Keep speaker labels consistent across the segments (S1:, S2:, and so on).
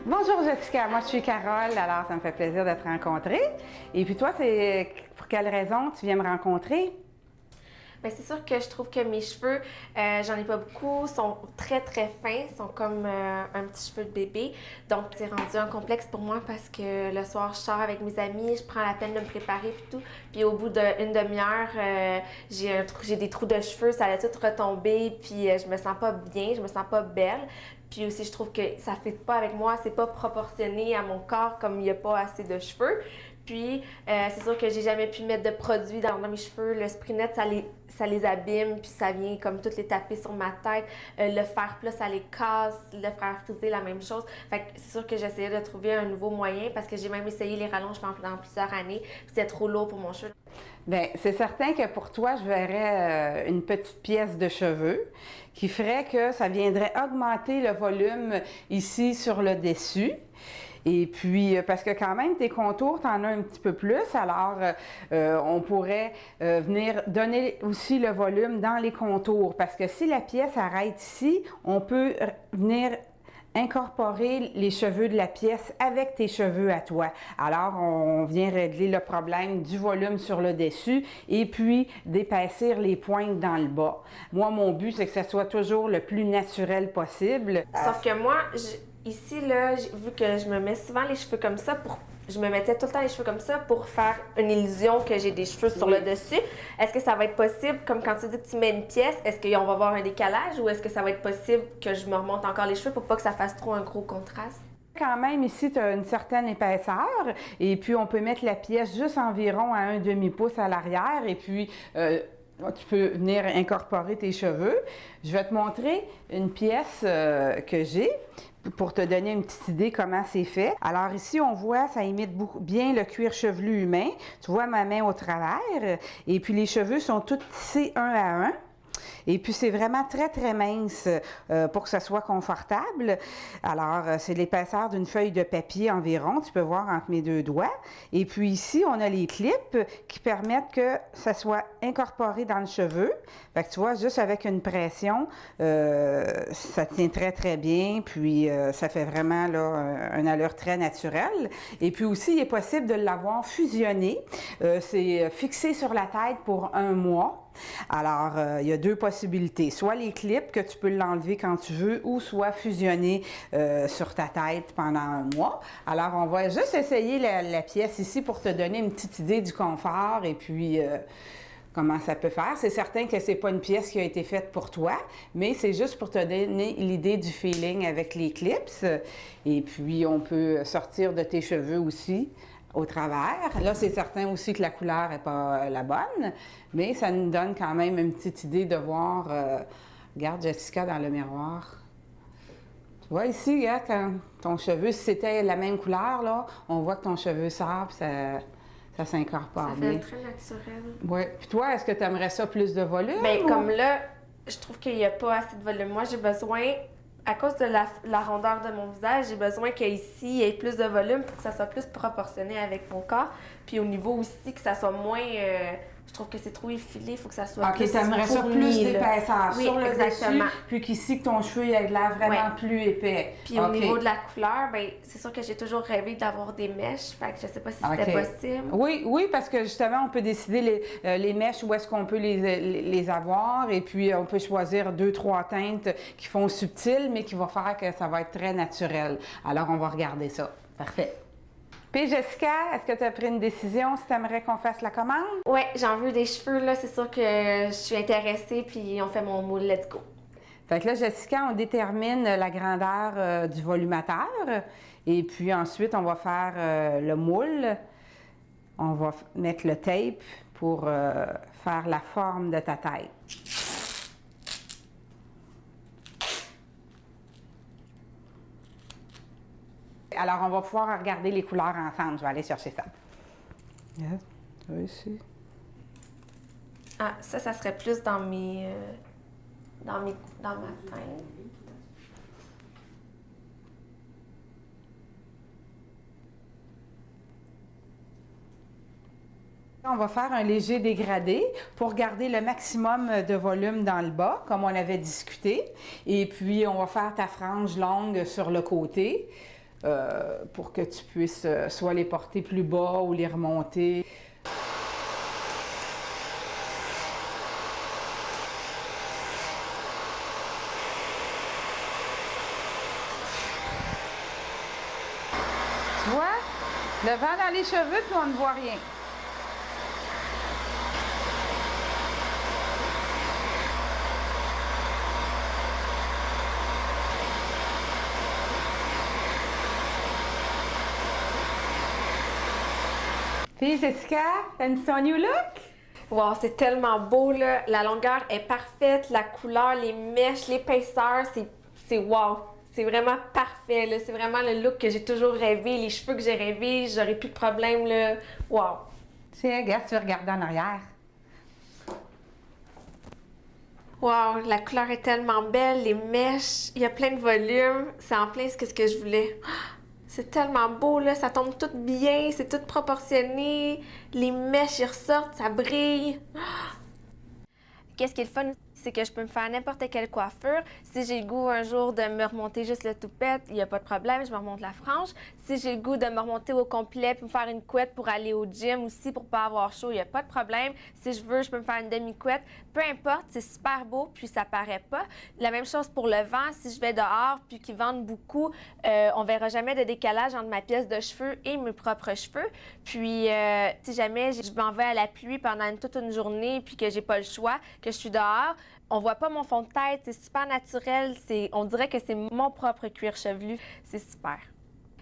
S1: Bonjour Jessica, moi je suis Carole, alors ça me fait plaisir de te rencontrer. Et puis toi, c'est pour quelle raison tu viens me rencontrer?
S2: Bien, c'est sûr que je trouve que mes cheveux, j'en ai pas beaucoup, sont très très fins, sont comme un petit cheveu de bébé. Donc c'est rendu un complexe pour moi parce que le soir je sors avec mes amis, je prends la peine de me préparer puis tout. Puis au bout d'une demi-heure, j'ai des trous de cheveux, ça a tout retombé, puis je me sens pas bien, je me sens pas belle. Puis aussi, je trouve que ça ne fit pas avec moi, c'est pas proportionné à mon corps comme il n'y a pas assez de cheveux. Puis, c'est sûr que j'ai jamais pu mettre de produits dans mes cheveux. Le spray net, ça les abîme, puis ça vient comme toutes les taper sur ma tête. Le fer plat, ça les casse. Le fer frisé, la même chose. Fait que c'est sûr que j'essayais de trouver un nouveau moyen parce que j'ai même essayé les rallonges pendant plusieurs années. Puis c'était trop lourd pour mon cheveu.
S1: Bien, c'est certain que pour toi, je verrais une petite pièce de cheveux qui ferait que ça viendrait augmenter le volume ici sur le dessus. Et puis, parce que quand même, tes contours, tu en as un petit peu plus, alors on pourrait venir donner aussi le volume dans les contours. Parce que si la pièce arrête ici, on peut venir incorporer les cheveux de la pièce avec tes cheveux à toi. Alors, on vient régler le problème du volume sur le dessus et puis d'épaissir les pointes dans le bas. Moi, mon but, c'est que ça soit toujours le plus naturel possible.
S2: Sauf que moi, ici, là, vu que je me mets souvent les cheveux comme ça, je me mettais tout le temps les cheveux comme ça pour faire une illusion que j'ai des cheveux sur le dessus. Est-ce que ça va être possible, comme quand tu dis que tu mets une pièce, est-ce qu'on va avoir un décalage ou est-ce que ça va être possible que je me remonte encore les cheveux pour pas que ça fasse trop un gros contraste?
S1: Quand même, ici, tu as une certaine épaisseur et puis on peut mettre la pièce juste environ à un demi-pouce à l'arrière et puis tu peux venir incorporer tes cheveux. Je vais te montrer une pièce que j'ai pour te donner une petite idée comment c'est fait. Alors ici, on voit, ça imite bien le cuir chevelu humain. Tu vois ma main au travers et puis les cheveux sont tous tissés un à un. Et puis, c'est vraiment très, très mince pour que ça soit confortable. Alors, c'est l'épaisseur d'une feuille de papier environ. Tu peux voir entre mes deux doigts. Et puis ici, on a les clips qui permettent que ça soit incorporé dans le cheveu. Fait que tu vois, juste avec une pression, ça tient très, très bien. Puis, ça fait vraiment là, une allure très naturelle. Et puis aussi, il est possible de l'avoir fusionné. C'est fixé sur la tête pour un mois. Alors, il y a deux possibilités. Soit les clips, que tu peux l'enlever quand tu veux, ou soit fusionner sur ta tête pendant un mois. Alors, on va juste essayer la pièce ici pour te donner une petite idée du confort et puis comment ça peut faire. C'est certain que c'est pas une pièce qui a été faite pour toi, mais c'est juste pour te donner l'idée du feeling avec les clips. Et puis, on peut sortir de tes cheveux aussi au travers. Là, c'est certain aussi que la couleur n'est pas la bonne, mais ça nous donne quand même une petite idée de voir, regarde Jessica dans le miroir. Tu vois ici, regarde, quand ton cheveu, si c'était la même couleur, là, on voit que ton cheveu sort, puis ça s'incorpore bien.
S2: Ça fait très naturel.
S1: Oui. Puis toi, est-ce que tu aimerais ça plus de volume?
S2: Bien,
S1: ou...
S2: comme là, je trouve qu'il n'y a pas assez de volume. Moi, j'ai besoin, à cause de la rondeur de mon visage, j'ai besoin qu'ici, il y ait plus de volume pour que ça soit plus proportionné avec mon corps. Puis au niveau aussi, que ça soit moins... je trouve que c'est trop effilé, il faut que ça soit plus
S1: OK, t'aimerais ça plus d'épaisseur
S2: oui,
S1: sur le
S2: exactement.
S1: dessus, puis qu'ici, que ton cheveu ait l'air vraiment plus épais.
S2: Puis au niveau de la couleur, ben c'est sûr que j'ai toujours rêvé d'avoir des mèches, fait que je sais pas si c'était possible.
S1: Oui, oui, parce que justement, on peut décider les mèches, où est-ce qu'on peut les avoir, et puis on peut choisir 2-3 teintes qui font subtiles, mais qui vont faire que ça va être très naturel. Alors, on va regarder ça. Parfait. Puis Jessica, est-ce que tu as pris une décision si tu aimerais qu'on fasse la commande?
S2: Oui, j'en veux des cheveux, là, c'est sûr que je suis intéressée, puis on fait mon moule, let's go.
S1: Fait que là, Jessica, on détermine la grandeur du volumateur, et puis ensuite, on va faire le moule. On va mettre le tape pour faire la forme de ta tête. Alors, on va pouvoir regarder les couleurs ensemble. Je vais aller chercher ça. Regarde, tu vois ici.
S2: Ah, ça serait plus dans ma teinte.
S1: On va faire un léger dégradé pour garder le maximum de volume dans le bas, comme on avait discuté. Et puis, on va faire ta frange longue sur le côté. pour que tu puisses soit les porter plus bas ou les remonter. Tu vois? Le vent dans les cheveux, puis on ne voit rien. Fille Jessica, t'aimes ton new look?
S2: Wow, c'est tellement beau, là. La longueur est parfaite, la couleur, les mèches, l'épaisseur, c'est wow. C'est vraiment parfait, là. C'est vraiment le look que j'ai toujours rêvé, les cheveux que j'ai rêvé, j'aurais plus de problème, là. Wow.
S1: Tiens, regarde, tu veux regarder en arrière.
S2: Wow, la couleur est tellement belle, les mèches, il y a plein de volume. C'est en plein ce que je voulais. C'est tellement beau, là. Ça tombe tout bien, c'est tout proportionné. Les mèches, ils ressortent, ça brille. Qu'est-ce qui est le fun, c'est que je peux me faire n'importe quelle coiffure. Si j'ai le goût un jour de me remonter juste le toupette, il n'y a pas de problème, je me remonte la frange. Si j'ai le goût de me remonter au complet puis me faire une couette pour aller au gym aussi pour pas avoir chaud, il n'y a pas de problème. Si je veux, je peux me faire une demi-couette. Peu importe, c'est super beau puis ça paraît pas. La même chose pour le vent. Si je vais dehors puis qu'ils vendent beaucoup, on verra jamais de décalage entre ma pièce de cheveux et mes propres cheveux. Puis si jamais je m'en vais à la pluie pendant toute une journée puis que j'ai pas le choix, que je suis dehors, on voit pas mon fond de tête, c'est super naturel, on dirait que c'est mon propre cuir chevelu, c'est super.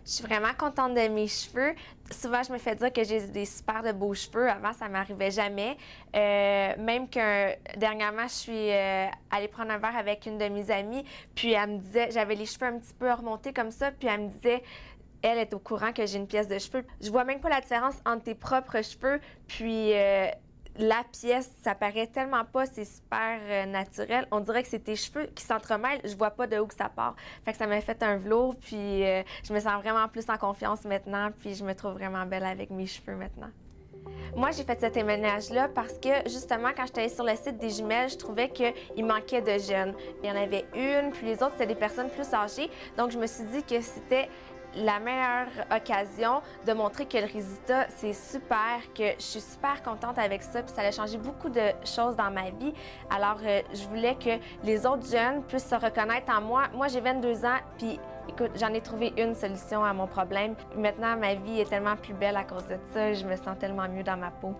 S2: Je suis vraiment contente de mes cheveux. Souvent, je me fais dire que j'ai des super de beaux cheveux. Avant, ça m'arrivait jamais. Même que dernièrement, je suis allée prendre un verre avec une de mes amies, puis elle me disait, j'avais les cheveux un petit peu remontés comme ça, puis elle me disait, elle est au courant que j'ai une pièce de cheveux. Je vois même pas la différence entre tes propres cheveux, puis la pièce, ça paraît tellement pas, c'est super naturel. On dirait que c'est tes cheveux qui s'entremêlent, je vois pas de où que ça part. Fait que ça m'a fait un velours, puis je me sens vraiment plus en confiance maintenant, puis je me trouve vraiment belle avec mes cheveux maintenant. Moi, j'ai fait ce témoignage-là parce que, justement, quand j'étais allée sur le site des jumelles, je trouvais qu'il manquait de jeunes. Il y en avait une, puis les autres, c'était des personnes plus âgées. Donc, je me suis dit que c'était la meilleure occasion de montrer que le résultat, c'est super, que je suis super contente avec ça, puis ça a changé beaucoup de choses dans ma vie. Alors, je voulais que les autres jeunes puissent se reconnaître en moi. Moi, j'ai 22 ans, puis écoute, j'en ai trouvé une solution à mon problème. Maintenant, ma vie est tellement plus belle à cause de ça, je me sens tellement mieux dans ma peau.